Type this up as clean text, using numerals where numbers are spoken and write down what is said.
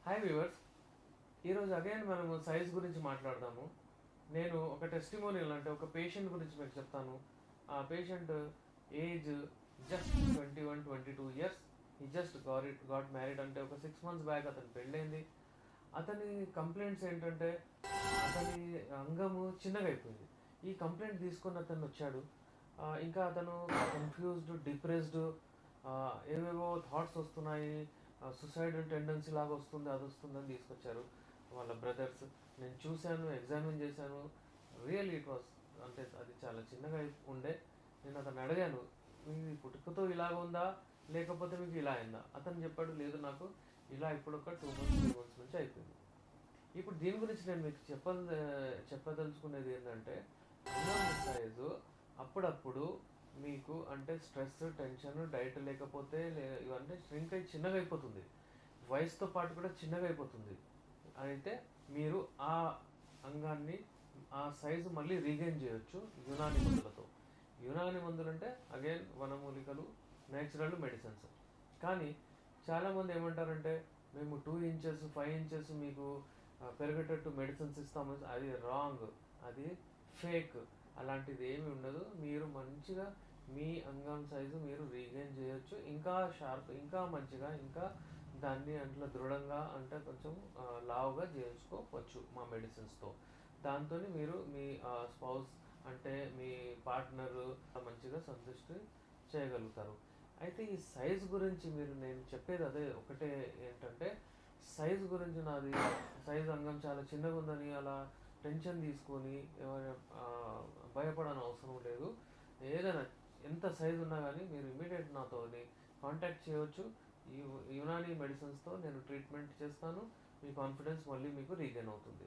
Hi viewers, ఈరోజు again మనము size గురించి మాట్లాడదాము. నేను ఒక టెస్టిమోనియల్ అంటే ఒక పేషెంట్ గురించి మీకు చెప్తాను. ఆ పేషెంట్ ఏజ్ జస్ట్ 21-22 ఇయర్స్. ఈ జస్ట్ గాట్ మ్యారీడ్, అంటే ఒక 6 months బ్యాక్ అతను పెళ్ళైంది. అతని కంప్లైంట్స్ ఏంటంటే అతని అంగము చిన్నగా అయిపోయింది. ఈ కంప్లైంట్ తీసుకొని అతను వచ్చాడు. ఇంకా అతను కన్ఫ్యూజ్డ్, డిప్రెస్డ్, ఏవేవో థాట్స్ వస్తున్నాయి, సుసైడల్ టెండెన్సీ లాగా వస్తుంది, అది వస్తుందని తీసుకొచ్చారు వాళ్ళ బ్రదర్స్. నేను చూశాను, ఎగ్జామిన్ చేశాను. రియల్ ఇట్ వాస్, అంటే అది చాలా చిన్నగా ఉండే. నేను అతను అడిగాను, మీ పుట్టుకతో ఇలాగ ఉందా లేకపోతే మీకు ఇలా అయిందా? అతను చెప్పాడు, లేదు నాకు ఇలా ఇప్పుడు ఒక 2 months 3 months నుంచి అయిపోయింది. ఇప్పుడు దీని గురించి నేను మీకు చెప్పదలుచుకునేది ఏంటంటే, అన్నం సైజు అప్పుడప్పుడు మీకు అంటే స్ట్రెస్, టెన్షన్, డైట్ లేకపోతే ఇవన్నీ ష్రింక్ అయి చిన్నగా అయిపోతుంది. వయసుతో పాటు కూడా చిన్నగా అయిపోతుంది. అయితే మీరు ఆ అంగాన్ని, ఆ సైజు మళ్ళీ రీగైన్ చేయొచ్చు యునాని మందులతో. యునాని మందులు అంటే అగైన్ వనమూలికలు, నేచురల్ మెడిసిన్స్. కానీ చాలామంది ఏమంటారంటే, మేము 2 inches 5 inches మీకు పెరిగేటట్టు మెడిసిన్స్ ఇస్తాము. అది రాంగ్, అది ఫేక్. అలాంటిది ఏమి ఉండదు. మీరు మంచిగా మీ అంగం సైజు మీరు రీగైన్ చేయొచ్చు, ఇంకా షార్ప్, ఇంకా మంచిగా, ఇంకా దాన్ని అట్లా దృఢంగా, అంటే కొంచెం లావుగా చేసుకోవచ్చు మా మెడిసిన్స్తో. దాంతో మీరు మీ స్పౌస్ అంటే మీ పార్ట్నర్ మంచిగా సంతృష్టి చేయగలుగుతారు. అయితే ఈ సైజ్ గురించి నేను చెప్పేది అదే ఒకటే, ఏంటంటే సైజ్ గురించి నాది సైజ్ అంగం చాలా చిన్నగా ఉందని అలా టెన్షన్ తీసుకొని భయపడని అవసరం లేదు. ఏదైనా ఎంత సైజు ఉన్నా కానీ మీరు ఇమీడియట్ నాతో కాంటాక్ట్ చేయవచ్చు. ఈ యునాని మెడిసిన్స్తో నేను ట్రీట్మెంట్ చేస్తాను. మీ కాన్ఫిడెన్స్ మళ్ళీ మీకు రీగైన్ అవుతుంది.